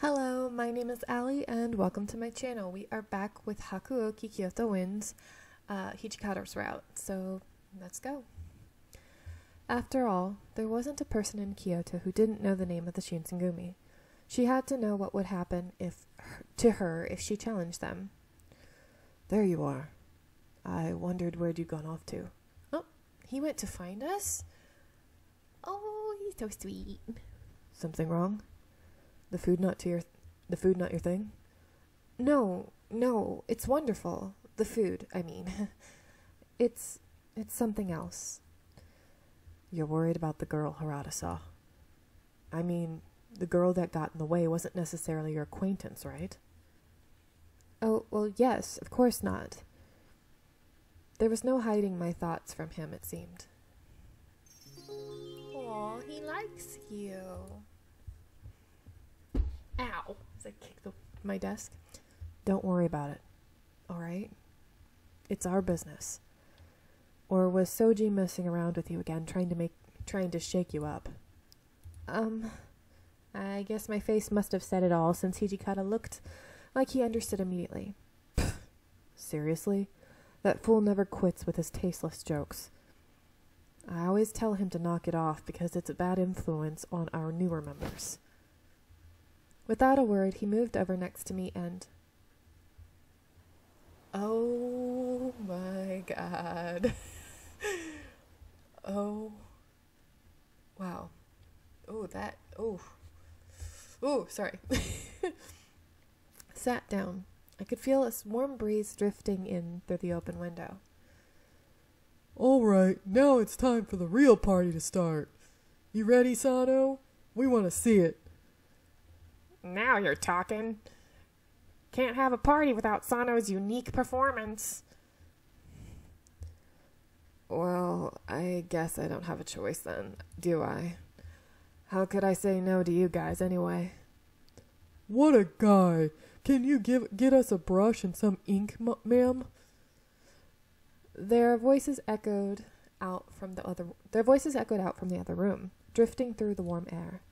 Hello, my name is Ali and welcome to my channel. We are back with Hakuoki Kyoto Wind's Hijikata's route, so let's go. After all, there wasn't a person in Kyoto who didn't know the name of the Shinsengumi. She had to know what would happen to her if she challenged them. There you are. I wondered where'd you gone off to. Oh, he went to find us? Oh, he's so sweet. Something wrong? The food not your thing? No, it's wonderful. The food, I mean. It's something else. You're worried about the girl Harada saw. I mean, the girl that got in the way wasn't necessarily your acquaintance, right? Oh, well, yes, of course not. There was no hiding my thoughts from him, it seemed. Aw, he likes you. Ow! As I kicked my desk. Don't worry about it, alright? It's our business. Or was Soji messing around with you again, trying to shake you up? I guess my face must have said it all, since Hijikata looked like he understood immediately. Seriously? That fool never quits with his tasteless jokes. I always tell him to knock it off because it's a bad influence on our newer members. Without a word, he moved over next to me and... Oh my god. Oh. Wow. Oh, that... Oh, sorry. Sat down. I could feel a warm breeze drifting in through the open window. Alright, now it's time for the real party to start. You ready, Sano? We want to see it. Now you're talking. Can't have a party without Sano's unique performance. Well, I guess I don't have a choice then, do I? How could I say no to you guys anyway? What a guy! Can you get us a brush and some ink, ma'am? Their voices echoed out from the other room, drifting through the warm air.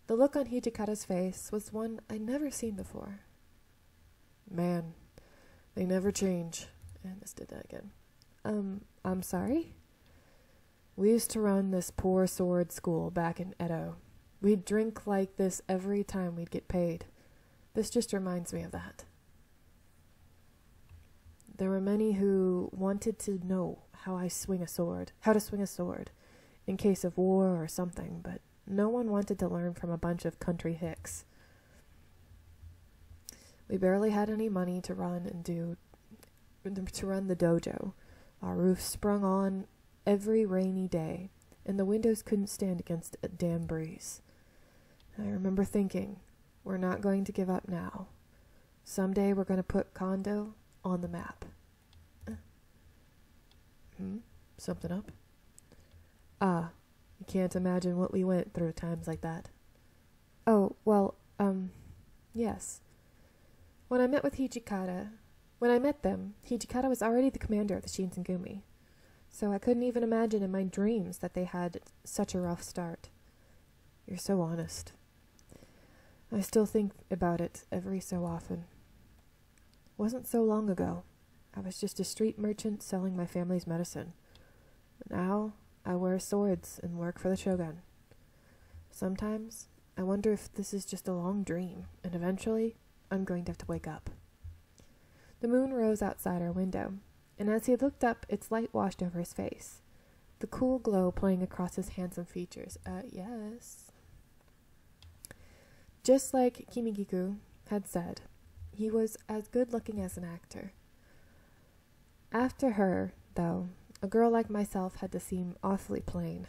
The look on Hijikata's face was one I'd never seen before. Man, they never change. And this did that again. I'm sorry? We used to run this poor sword school back in Edo. We'd drink like this every time we'd get paid. This just reminds me of that. There were many who wanted to know how to swing a sword, in case of war or something, but no one wanted to learn from a bunch of country hicks. We barely had any money to run the dojo. Our roof sprung on every rainy day, and the windows couldn't stand against a damn breeze. I remember thinking, we're not going to give up now. Someday we're going to put Kondo on the map. Something up? You can't imagine what we went through times like that. Oh, well, yes. When I met them, Hijikata was already the commander of the Shinsengumi, so I couldn't even imagine in my dreams that they had such a rough start. You're so honest. I still think about it every so often. Wasn't so long ago. I was just a street merchant selling my family's medicine. Now I wear swords and work for the shogun. Sometimes I wonder if this is just a long dream, and eventually I'm going to have to wake up. The moon rose outside our window, and as he looked up, its light washed over his face, the cool glow playing across his handsome features. Yes. Just like Kimigiku had said, he was as good-looking as an actor. After her, though, a girl like myself had to seem awfully plain,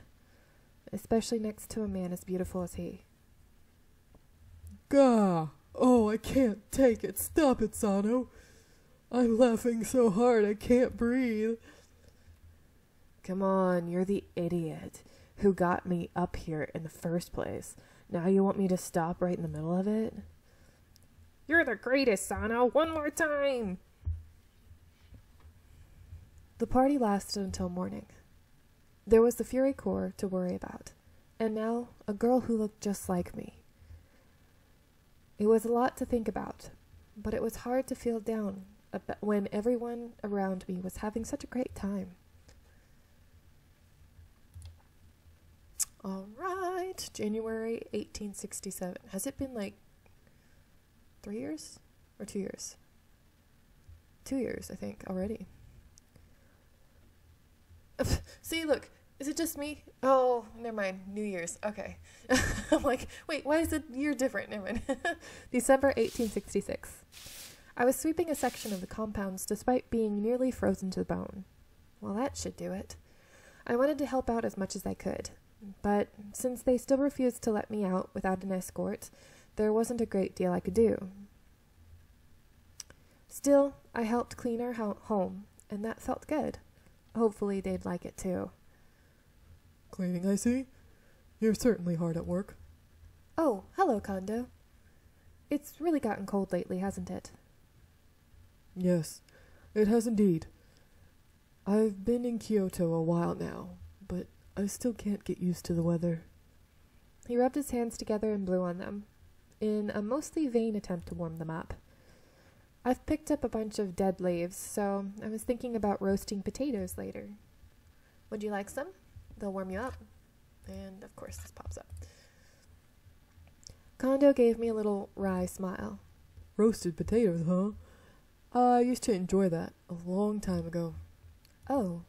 especially next to a man as beautiful as he. Gah! Oh, I can't take it. Stop it, Sano. I'm laughing so hard I can't breathe. Come on, you're the idiot who got me up here in the first place. Now you want me to stop right in the middle of it? You're the greatest, Sano. One more time. The party lasted until morning. There was the Fury Corps to worry about, and now a girl who looked just like me. It was a lot to think about, but it was hard to feel down when everyone around me was having such a great time. All right, January 1867. Has it been like 3 years or 2 years? 2 years, I think, already. See, look, is it just me? Oh, never mind, New Year's, okay. I'm like, wait, why is the year different? Never mind. December 1866. I was sweeping a section of the compounds despite being nearly frozen to the bone. Well, that should do it. I wanted to help out as much as I could, but since they still refused to let me out without an escort, there wasn't a great deal I could do. Still, I helped clean our home, and that felt good. Hopefully they'd like it too. Cleaning, I see. You're certainly hard at work. Oh, hello, Kondo. It's really gotten cold lately, hasn't it? Yes, it has indeed. I've been in Kyoto a while now, but I still can't get used to the weather. He rubbed his hands together and blew on them, in a mostly vain attempt to warm them up. I've picked up a bunch of dead leaves, so I was thinking about roasting potatoes later. Would you like some? They'll warm you up. And, of course, this pops up. Kondo gave me a little wry smile. Roasted potatoes, huh? I used to enjoy that a long time ago. Oh.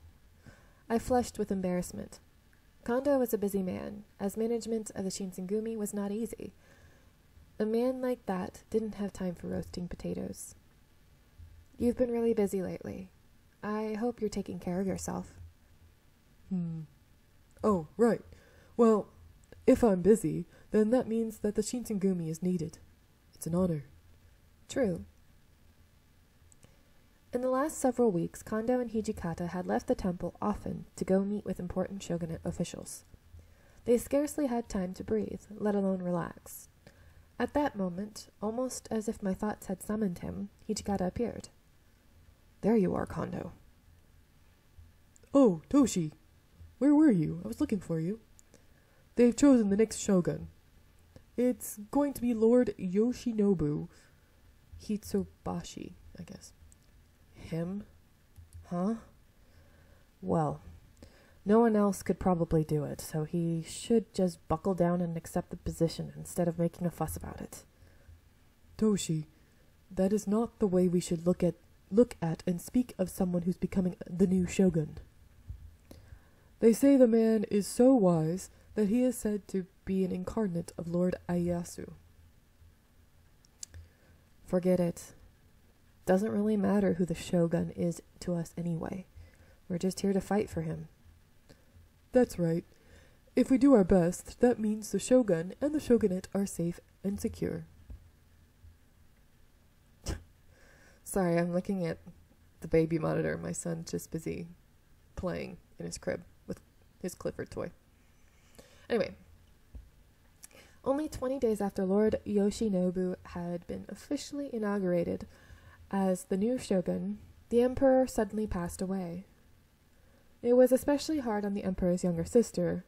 I flushed with embarrassment. Kondo was a busy man, as management of the Shinsengumi was not easy. A man like that didn't have time for roasting potatoes. You've been really busy lately. I hope you're taking care of yourself. Oh, right. Well, if I'm busy, then that means that the Shinsengumi is needed. It's an honor. True. In the last several weeks, Kondo and Hijikata had left the temple often to go meet with important shogunate officials. They scarcely had time to breathe, let alone relax. At that moment, almost as if my thoughts had summoned him, Hijikata appeared. There you are, Kondo. Oh, Toshi. Where were you? I was looking for you. They've chosen the next shogun. It's going to be Lord Yoshinobu Hitsubashi, I guess. Him? Huh? Well, no one else could probably do it, so he should just buckle down and accept the position instead of making a fuss about it. Toshi, that is not the way we should look at and speak of someone who's becoming the new shogun. They say the man is so wise that he is said to be an incarnate of Lord Ieyasu. Forget it. Doesn't really matter who the shogun is to us anyway. We're just here to fight for him. That's right. If we do our best, that means the shogun and the shogunate are safe and secure. Sorry, I'm looking at the baby monitor. My son's just busy playing in his crib with his Clifford toy. Anyway, only 20 days after Lord Yoshinobu had been officially inaugurated as the new shogun, the emperor suddenly passed away. It was especially hard on the emperor's younger sister,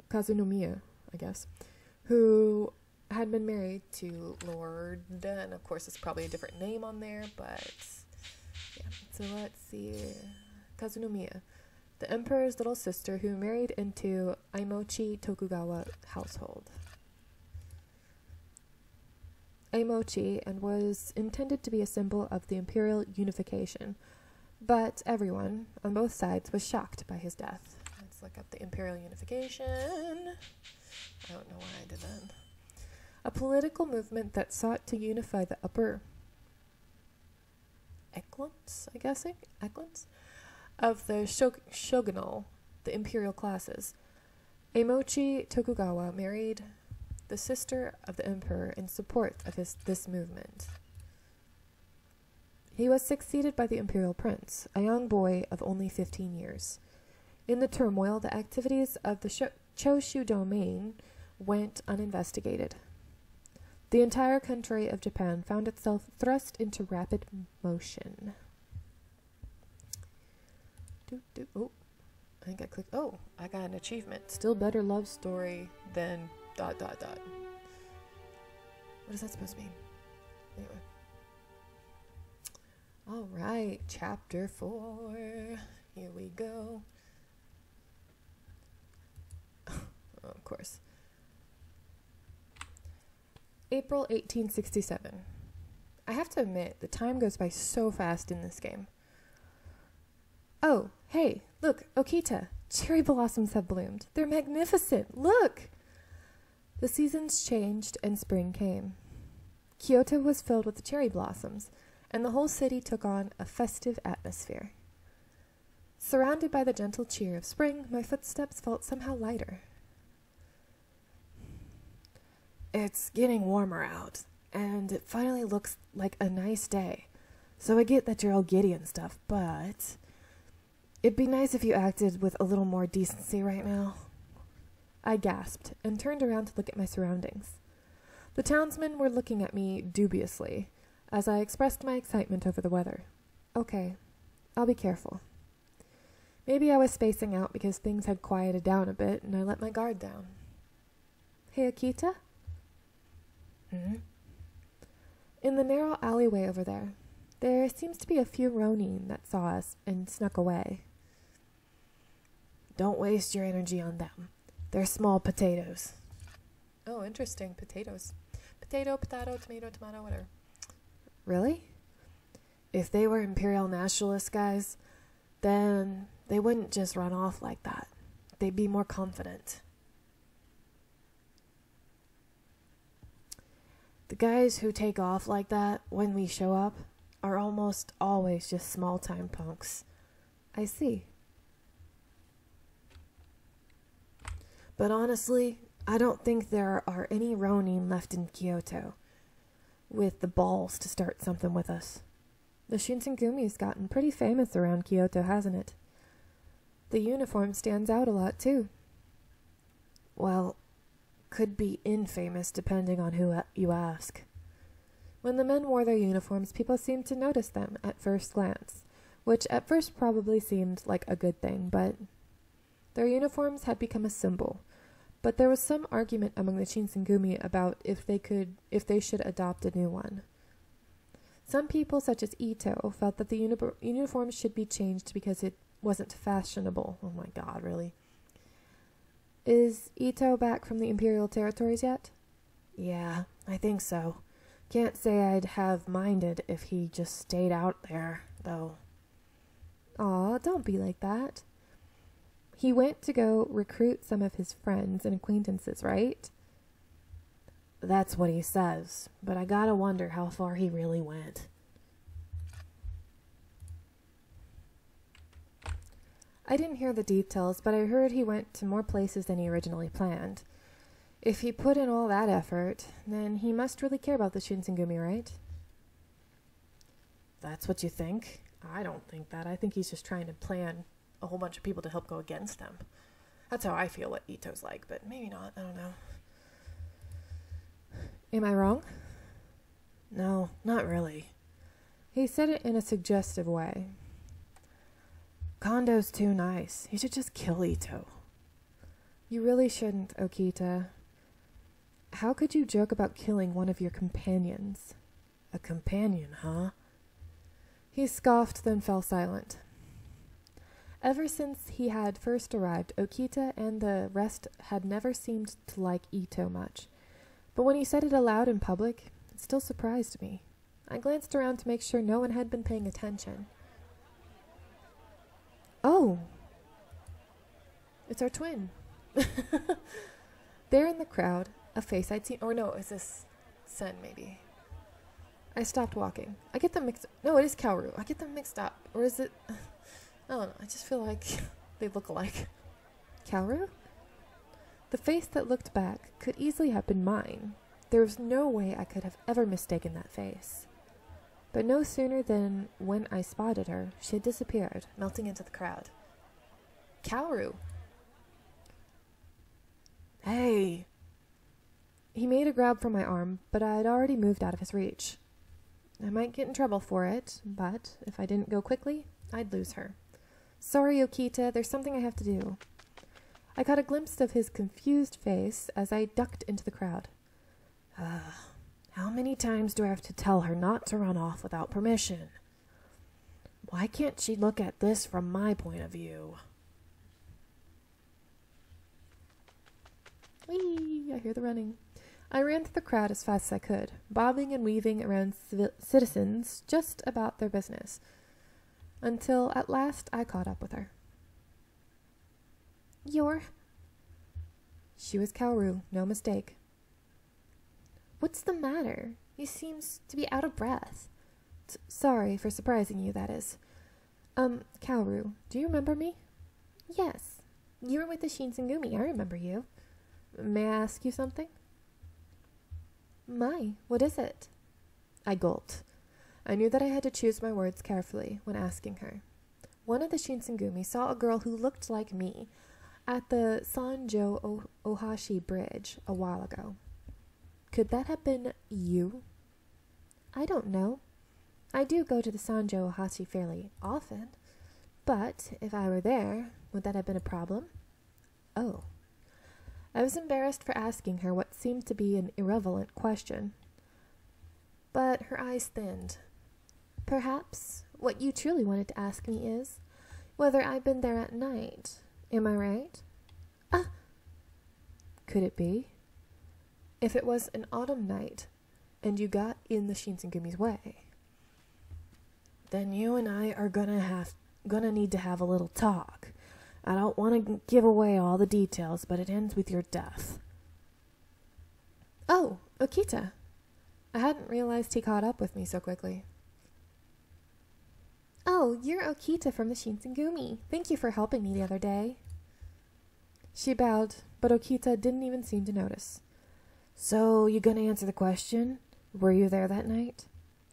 Kazunomiya, I guess, who had been married to Lord, and of course it's probably a different name on there, but yeah. So let's see, Kazunomiya, the emperor's little sister who married into Aimochi Tokugawa household. Aimochi, and was intended to be a symbol of the imperial unification, but everyone on both sides was shocked by his death. Let's look up the imperial unification. I don't know why I did that. A political movement that sought to unify the upper echelons of the shogunal, the imperial classes. Aimochi Tokugawa married the sister of the emperor in support of this movement. He was succeeded by the imperial prince, a young boy of only 15 years. In the turmoil, the activities of the Choshu domain went uninvestigated. The entire country of Japan found itself thrust into rapid motion. Oh, I think I clicked. Oh, I got an achievement. Still better love story than ... What is that supposed to mean? Anyway. Alright, chapter 4. Here we go. Oh, of course. April 1867. I have to admit, the time goes by so fast in this game. Oh, hey, look, Okita. Cherry blossoms have bloomed. They're magnificent. Look! The seasons changed and spring came. Kyoto was filled with the cherry blossoms, and the whole city took on a festive atmosphere. Surrounded by the gentle cheer of spring, my footsteps felt somehow lighter. It's getting warmer out, and it finally looks like a nice day. So I get that you're all giddy and stuff, but it'd be nice if you acted with a little more decency right now. I gasped and turned around to look at my surroundings. The townsmen were looking at me dubiously as I expressed my excitement over the weather. Okay, I'll be careful. Maybe I was spacing out because things had quieted down a bit and I let my guard down. Hey, Akita? In the narrow alleyway over there seems to be a few ronin that saw us and snuck away. Don't waste your energy on them. They're small potatoes. Oh, interesting. Potatoes. Potato, tomato, whatever. Really? If they were imperial nationalist guys, then they wouldn't just run off like that. They'd be more confident. The guys who take off like that when we show up are almost always just small-time punks. I see. But honestly, I don't think there are any ronin left in Kyoto with the balls to start something with us. The Shinsengumi's gotten pretty famous around Kyoto, hasn't it? The uniform stands out a lot, too. Well, could be infamous depending on who you ask. When the men wore their uniforms, people seemed to notice them at first glance, which at first probably seemed like a good thing, but their uniforms had become a symbol. But there was some argument among the Shinsengumi about if they should adopt a new one. Some people, such as Ito, felt that the uniforms should be changed because it wasn't fashionable. Oh my god, really? Is Ito back from the Imperial territories yet? Yeah, I think so. Can't say I'd have minded if he just stayed out there, though. Aw, don't be like that. He went to go recruit some of his friends and acquaintances, right? That's what he says, but I gotta wonder how far he really went. I didn't hear the details, but I heard he went to more places than he originally planned. If he put in all that effort, then he must really care about the Shinsengumi, right? That's what you think? I don't think that. I think he's just trying to plan a whole bunch of people to help go against them. That's how I feel what Ito's like, but maybe not. I don't know. Am I wrong? No, not really. He said it in a suggestive way. Kondo's too nice. He should just kill Ito. You really shouldn't, Okita. How could you joke about killing one of your companions? A companion, huh? He scoffed, then fell silent. Ever since he had first arrived, Okita and the rest had never seemed to like Ito much. But when he said it aloud in public, it still surprised me. I glanced around to make sure no one had been paying attention. Oh! It's our twin. There in the crowd, a face I'd seen... Or no, is this Sen, maybe? I stopped walking. I get them mixed... No, it is Kaoru. I get them mixed up. Or is it... I don't know. I just feel like they look alike. Kaoru? The face that looked back could easily have been mine. There was no way I could have ever mistaken that face. But no sooner than when I spotted her, she had disappeared, melting into the crowd. Kaoru! Hey! He made a grab for my arm, but I had already moved out of his reach. I might get in trouble for it, but if I didn't go quickly, I'd lose her. Sorry, Okita, there's something I have to do. I caught a glimpse of his confused face as I ducked into the crowd. How many times do I have to tell her not to run off without permission? Why can't she look at this from my point of view? Whee! I hear the running. I ran through the crowd as fast as I could, bobbing and weaving around citizens just about their business, until at last I caught up with her. You're... She was Kaoru, no mistake. What's the matter? You seem to be out of breath. Sorry for surprising you, that is. Kaoru, do you remember me? Yes. You were with the Shinsengumi, I remember you. May I ask you something? My, what is it? I gulped. I knew that I had to choose my words carefully when asking her. One of the Shinsengumi saw a girl who looked like me at the Sanjo Ohashi Bridge a while ago. Could that have been you? I don't know. I do go to the Sanjo Ohashi fairly often, but if I were there, would that have been a problem? Oh. I was embarrassed for asking her what seemed to be an irrelevant question, but her eyes thinned. Perhaps what you truly wanted to ask me is whether I've been there at night. Am I right? Could it be? If it was an autumn night, and you got in the Shinsengumi's way, then you and I are gonna need to have a little talk. I don't want to give away all the details, but it ends with your death. Oh, Okita. I hadn't realized he caught up with me so quickly. Oh, you're Okita from the Shinsengumi. Thank you for helping me the other day. She bowed, but Okita didn't even seem to notice. So, you gonna answer the question? Were you there that night?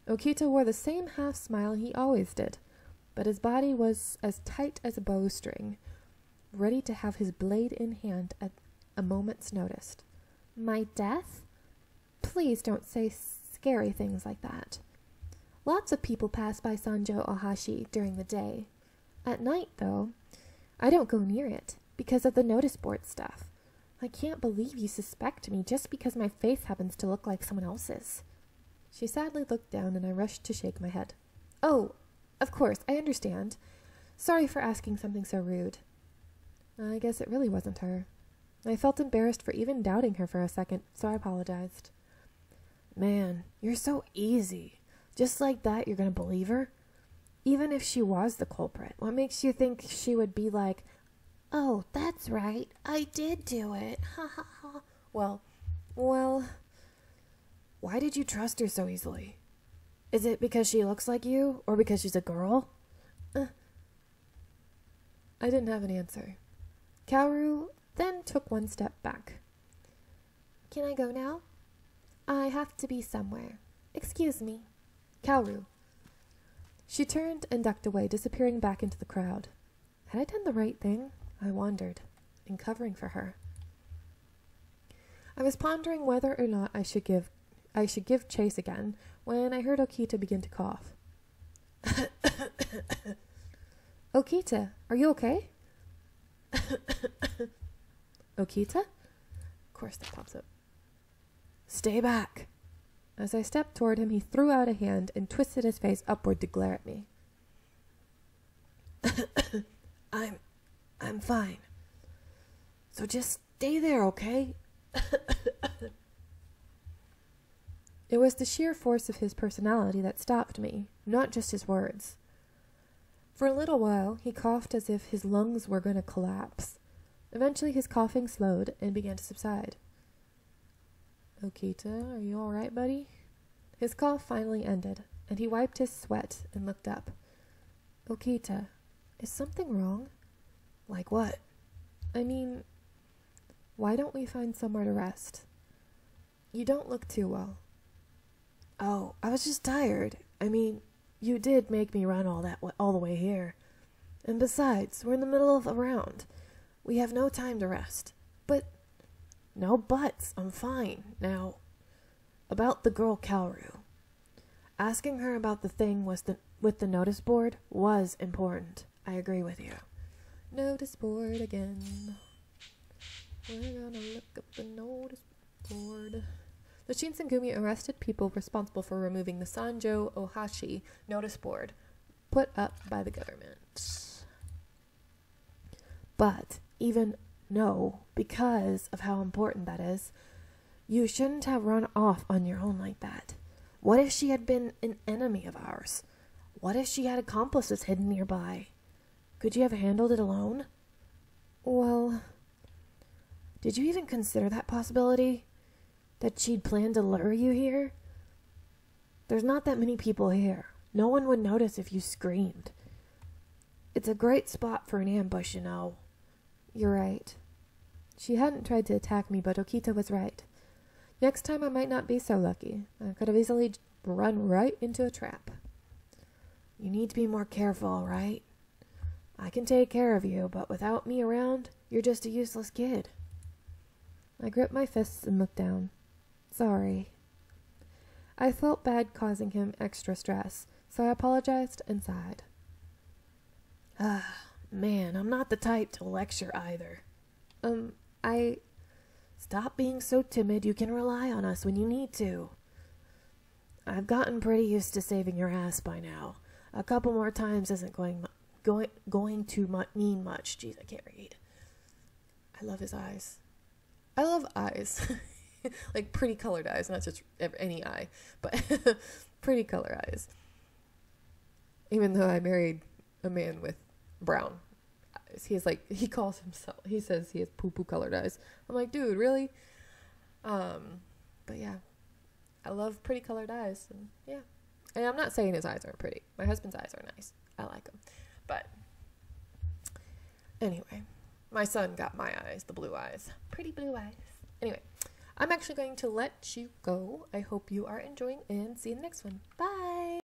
Okita wore the same half-smile he always did, but his body was as tight as a bowstring, ready to have his blade in hand at a moment's notice. My death? Please don't say scary things like that. Lots of people pass by Sanjo Ohashi during the day. At night, though, I don't go near it because of the notice board stuff. I can't believe you suspect me just because my face happens to look like someone else's. She sadly looked down and I rushed to shake my head. Oh, of course, I understand. Sorry for asking something so rude. I guess it really wasn't her. I felt embarrassed for even doubting her for a second, so I apologized. Man, you're so easy. Just like that, you're gonna believe her? Even if she was the culprit, what makes you think she would be like, oh, that's right, I did do it, ha ha ha. Well, why did you trust her so easily? Is it because she looks like you, or because she's a girl? I didn't have an answer. Kaoru then took one step back. Can I go now? I have to be somewhere. Excuse me. Kaoru. She turned and ducked away, disappearing back into the crowd. Had I done the right thing? I wondered, in covering for her. I was pondering whether or not I should give chase again when I heard Okita begin to cough. Okita, are you okay? Okita? Of course that pops up. Stay back. As I stepped toward him, he threw out a hand and twisted his face upward to glare at me. I'm fine. So just stay there, okay? It was the sheer force of his personality that stopped me, not just his words. For a little while, he coughed as if his lungs were going to collapse. Eventually, his coughing slowed and began to subside. Okita, are you all right, buddy? His cough finally ended, and he wiped his sweat and looked up. Okita, is something wrong? Like what? I mean, why don't we find somewhere to rest? You don't look too well. Oh, I was just tired. I mean, you did make me run all the way here. And besides, we're in the middle of a round. We have no time to rest. But, no buts, I'm fine. Now, about the girl Kaoru. Asking her about the thing with the notice board was important. I agree with you. Notice board again. We're gonna look up the notice board. The Shinsengumi arrested people responsible for removing the Sanjo Ohashi notice board put up by the government. But even because of how important that is, you shouldn't have run off on your own like that. What if she had been an enemy of ours? What if she had accomplices hidden nearby? Could you have handled it alone? Well, did you even consider that possibility? That she'd planned to lure you here? There's not that many people here. No one would notice if you screamed. It's a great spot for an ambush, you know. You're right. She hadn't tried to attack me, but Okita was right. Next time I might not be so lucky. I could have easily run right into a trap. You need to be more careful, right? I can take care of you, but without me around, you're just a useless kid. I gripped my fists and looked down. Sorry. I felt bad causing him extra stress, so I apologized and sighed. Man, I'm not the type to lecture either. Stop being so timid. You can rely on us when you need to. I've gotten pretty used to saving your ass by now. A couple more times isn't going to mean much. Jeez, I can't read. I love his eyes. I love eyes. Like pretty colored eyes, not just any eye, but pretty color eyes. Even though I married a man with brown eyes, he says he has poo-poo colored eyes. I'm like, dude, really? But yeah, I love pretty colored eyes, and yeah. And I'm not saying his eyes aren't pretty. My husband's eyes are nice. I like them. But anyway, my son got my eyes, the blue eyes. Pretty blue eyes. Anyway, I'm actually going to let you go. I hope you are enjoying, and see you in the next one. Bye!